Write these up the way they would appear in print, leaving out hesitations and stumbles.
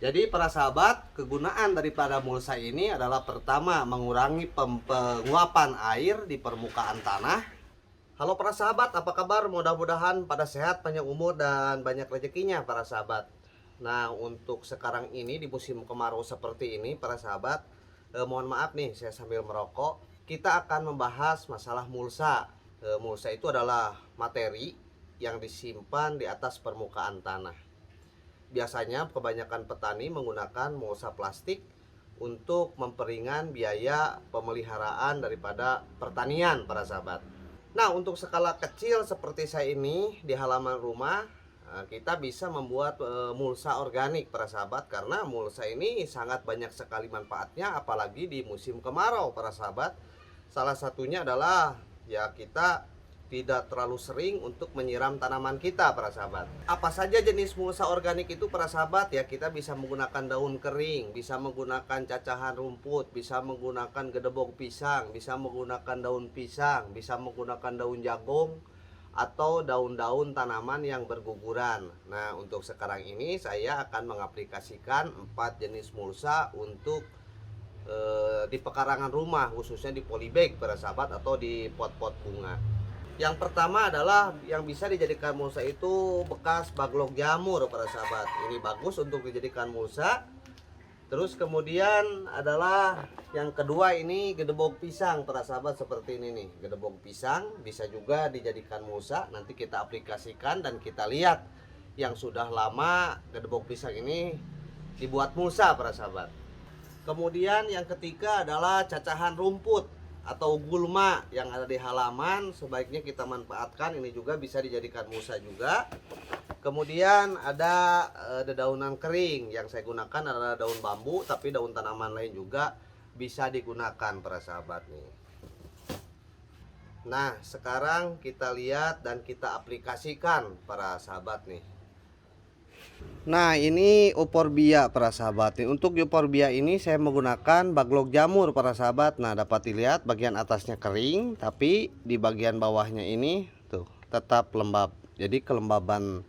Jadi para sahabat, kegunaan daripada mulsa ini adalah pertama mengurangi penguapan air di permukaan tanah. Halo para sahabat, apa kabar? Mudah-mudahan pada sehat, panjang umur dan banyak rezekinya para sahabat. Nah, untuk sekarang ini di musim kemarau seperti ini para sahabat, mohon maaf nih saya sambil merokok. Kita akan membahas masalah mulsa. Mulsa itu adalah materi yang disimpan di atas permukaan tanah. Biasanya kebanyakan petani menggunakan mulsa plastik untuk memperingan biaya pemeliharaan daripada pertanian para sahabat. Nah, untuk skala kecil seperti saya ini di halaman rumah, kita bisa membuat mulsa organik para sahabat, karena mulsa ini sangat banyak sekali manfaatnya apalagi di musim kemarau para sahabat. Salah satunya adalah ya kita tidak terlalu sering untuk menyiram tanaman kita para sahabat. Apa saja jenis mulsa organik itu para sahabat? Ya, kita bisa menggunakan daun kering, bisa menggunakan cacahan rumput, bisa menggunakan gedebok pisang, bisa menggunakan daun pisang, bisa menggunakan daun jagung, atau daun-daun tanaman yang berguguran. Nah, untuk sekarang ini saya akan mengaplikasikan 4 jenis mulsa untuk di pekarangan rumah, khususnya di polybag para sahabat atau di pot-pot bunga. Yang pertama adalah yang bisa dijadikan mulsa itu bekas baglok jamur para sahabat. Ini bagus untuk dijadikan mulsa. Terus kemudian adalah yang kedua ini gedebok pisang para sahabat, seperti ini nih. Gedebok pisang bisa juga dijadikan mulsa. Nanti kita aplikasikan dan kita lihat yang sudah lama gedebok pisang ini dibuat mulsa para sahabat. Kemudian yang ketiga adalah cacahan rumput atau gulma yang ada di halaman, sebaiknya kita manfaatkan. Ini juga bisa dijadikan mulsa juga. Kemudian ada dedaunan kering, yang saya gunakan adalah daun bambu, tapi daun tanaman lain juga bisa digunakan para sahabat nih. Nah, sekarang kita lihat dan kita aplikasikan para sahabat nih. Nah, ini euphorbia para sahabat. Untuk euphorbia ini saya menggunakan baglok jamur para sahabat. Nah, dapat dilihat bagian atasnya kering, tapi di bagian bawahnya ini tuh tetap lembab. Jadi kelembaban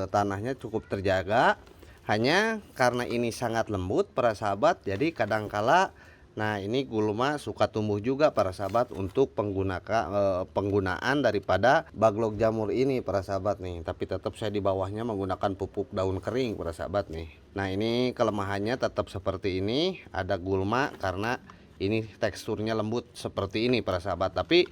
tanahnya cukup terjaga. Hanya karena ini sangat lembut para sahabat, jadi kadangkala ini gulma suka tumbuh juga para sahabat untuk penggunaan daripada baglok jamur ini para sahabat nih. Tapi tetap saya di bawahnya menggunakan pupuk daun kering para sahabat nih. Nah, ini kelemahannya tetap seperti ini, ada gulma karena ini teksturnya lembut seperti ini para sahabat. Tapi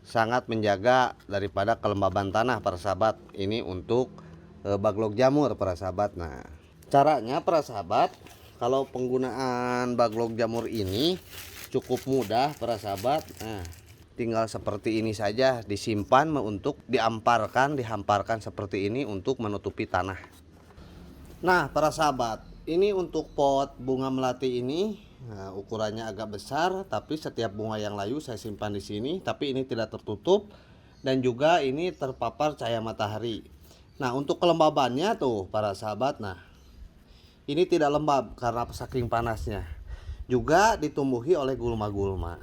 sangat menjaga daripada kelembaban tanah para sahabat. Ini untuk baglok jamur para sahabat. Nah, caranya para sahabat, kalau penggunaan baglok jamur ini cukup mudah para sahabat. Nah, tinggal seperti ini saja, disimpan untuk dihamparkan seperti ini untuk menutupi tanah. Nah, para sahabat, ini untuk pot bunga melati ini. Nah, ukurannya agak besar, tapi setiap bunga yang layu saya simpan di sini, tapi ini tidak tertutup dan juga ini terpapar cahaya matahari. Nah, untuk kelembabannya tuh para sahabat, nah ini tidak lembab karena saking panasnya. Juga ditumbuhi oleh gulma-gulma.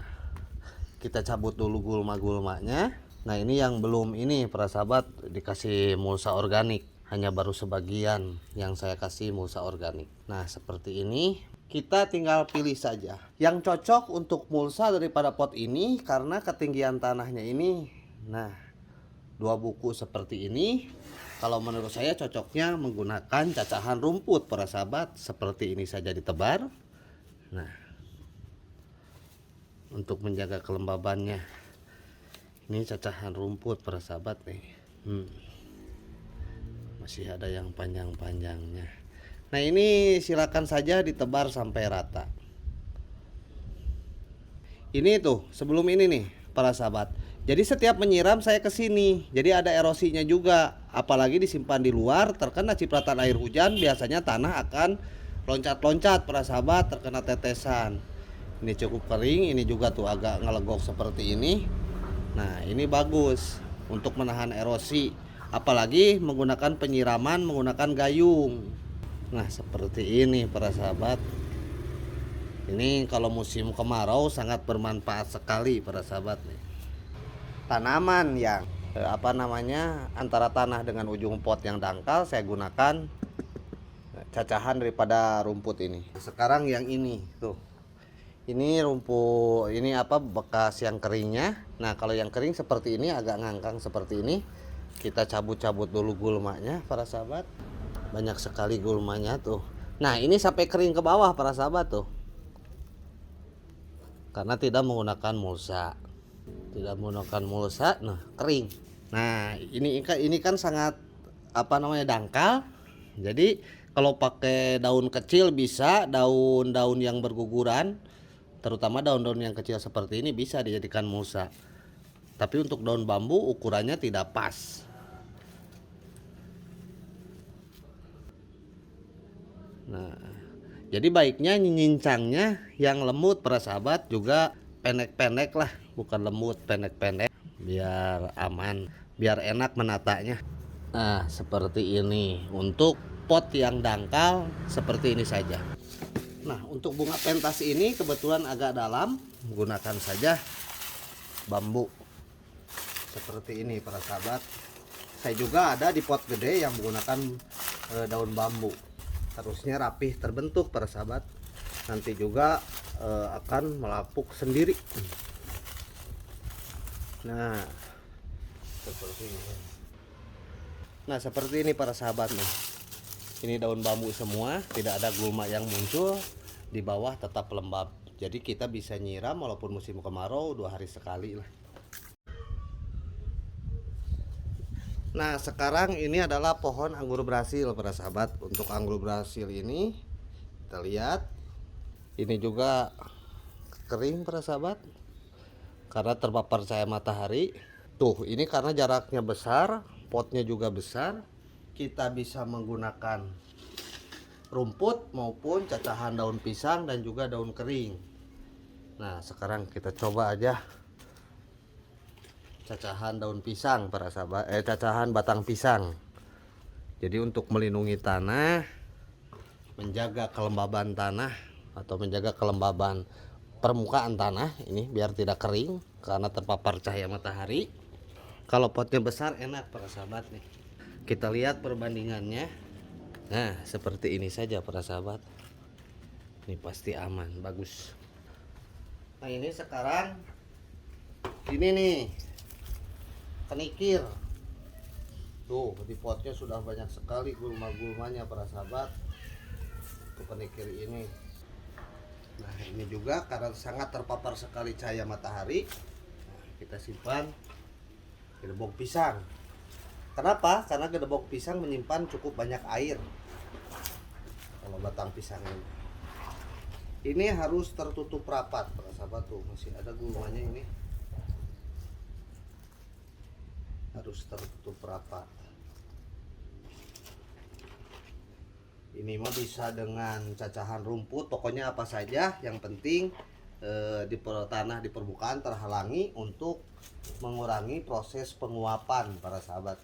Kita cabut dulu gulma-gulmanya. Nah, ini yang belum ini para sahabat dikasih mulsa organik. Hanya baru sebagian yang saya kasih mulsa organik. Nah, seperti ini. Kita tinggal pilih saja yang cocok untuk mulsa daripada pot ini, karena ketinggian tanahnya ini. Nah, 2 buku seperti ini. Kalau menurut saya cocoknya menggunakan cacahan rumput para sahabat, seperti ini saja ditebar. Nah, untuk menjaga kelembabannya, ini cacahan rumput para sahabat nih. Masih ada yang panjang-panjangnya. Nah, ini silakan saja ditebar sampai rata. Ini tuh sebelum ini nih para sahabat. Jadi setiap menyiram saya ke sini, jadi ada erosinya juga. Apalagi disimpan di luar, terkena cipratan air hujan, biasanya tanah akan loncat-loncat para sahabat, terkena tetesan. Ini cukup kering, ini juga tuh agak ngelegok seperti ini. Nah, ini bagus untuk menahan erosi. Apalagi menggunakan penyiraman menggunakan gayung. Nah, seperti ini para sahabat. Ini kalau musim kemarau sangat bermanfaat sekali para sahabat nih. Tanaman yang antara tanah dengan ujung pot yang dangkal, saya gunakan cacahan daripada rumput ini. Sekarang yang ini tuh, ini rumput, ini apa, bekas yang keringnya. Nah kalau yang kering seperti ini, agak ngangkang seperti ini, kita cabut-cabut dulu gulmanya para sahabat. Banyak sekali gulmanya tuh. Nah ini sampai kering ke bawah para sahabat tuh, karena tidak menggunakan mulsa. Nah kering. Nah ini kan sangat apa namanya, dangkal. Jadi kalau pakai daun kecil bisa, daun-daun yang berguguran, terutama daun-daun yang kecil seperti ini bisa dijadikan mulsa. Tapi untuk daun bambu ukurannya tidak pas. Nah, jadi baiknya nyincangnya yang lembut para sahabat, juga pendek-pendek lah, bukan lembut, pendek-pendek, biar aman, biar enak menatanya. Nah seperti ini untuk pot yang dangkal, seperti ini saja. Nah untuk bunga pentas ini kebetulan agak dalam, gunakan saja bambu seperti ini para sahabat. Saya juga ada di pot gede yang menggunakan daun bambu. Harusnya rapih terbentuk para sahabat. Nanti juga akan melapuk sendiri. Nah seperti ini. Nah seperti ini para sahabat nih. Ini daun bambu semua, tidak ada gulma yang muncul, di bawah tetap lembab. Jadi kita bisa nyiram walaupun musim kemarau 2 hari sekali lah. Nah sekarang ini adalah pohon anggur Brasil para sahabat. Untuk anggur Brasil ini kita lihat, ini juga kering para sahabat karena terpapar cahaya matahari. Tuh ini karena jaraknya besar, potnya juga besar, kita bisa menggunakan rumput maupun cacahan daun pisang dan juga daun kering. Nah sekarang kita coba aja cacahan daun pisang para sahabat, cacahan batang pisang. Jadi untuk melindungi tanah, menjaga kelembaban tanah atau menjaga kelembaban permukaan tanah ini biar tidak kering karena terpapar cahaya matahari. Kalau potnya besar enak para sahabat nih. Kita lihat perbandingannya. Nah seperti ini saja para sahabat. Ini pasti aman, bagus. Nah ini sekarang ini nih kenikir. Tuh di potnya sudah banyak sekali gulma-gulmanya para sahabat. Tuh kenikir ini. Nah ini juga karena sangat terpapar sekali cahaya matahari. Nah, kita simpan gedebok pisang. Kenapa? Karena gedebok pisang menyimpan cukup banyak air. Kalau batang pisang ini harus tertutup rapat para sahabat. Tuh masih ada gulmanya, ini harus tertutup rapat. Ini mah bisa dengan cacahan rumput, pokoknya apa saja yang penting di tanah di permukaan terhalangi untuk mengurangi proses penguapan para sahabat.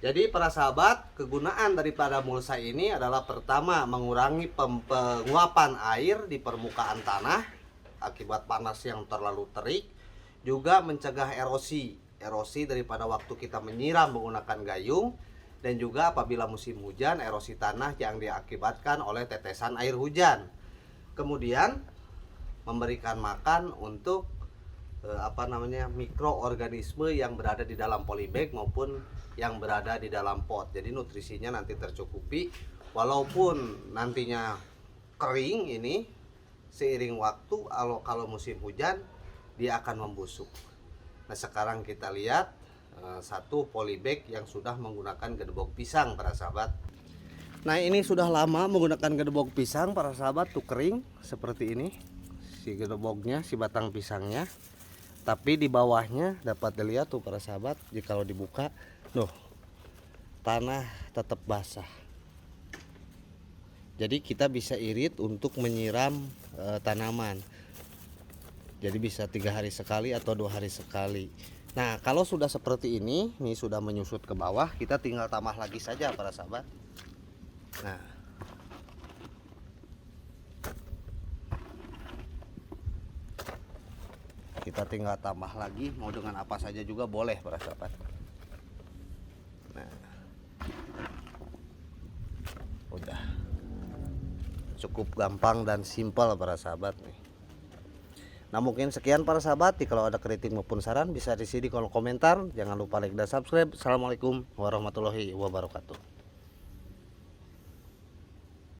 Jadi para sahabat, kegunaan daripada mulsa ini adalah pertama mengurangi penguapan air di permukaan tanah akibat panas yang terlalu terik, juga mencegah erosi daripada waktu kita menyiram menggunakan gayung, dan juga apabila musim hujan erosi tanah yang diakibatkan oleh tetesan air hujan. Kemudian memberikan makan untuk mikroorganisme yang berada di dalam polybag maupun yang berada di dalam pot. Jadi nutrisinya nanti tercukupi walaupun nantinya kering ini, seiring waktu kalau musim hujan dia akan membusuk. Nah sekarang kita lihat satu polybag yang sudah menggunakan gedebok pisang para sahabat. Nah ini sudah lama menggunakan gedebok pisang para sahabat, tuh kering seperti ini si gedeboknya, si batang pisangnya. Tapi di bawahnya dapat dilihat tuh para sahabat, jika dibuka, loh, tanah tetap basah. Jadi kita bisa irit untuk menyiram tanaman. Jadi bisa 3 hari sekali atau 2 hari sekali. Nah kalau sudah seperti ini sudah menyusut ke bawah, kita tinggal tambah lagi saja para sahabat. Nah kita tinggal tambah lagi, mau dengan apa saja juga boleh para sahabat. Nah cukup gampang dan simpel para sahabat nih. Nah mungkin sekian para sahabat, kalau ada kritik maupun saran bisa diisi di kolom komentar. Jangan lupa like dan subscribe. Assalamualaikum warahmatullahi wabarakatuh.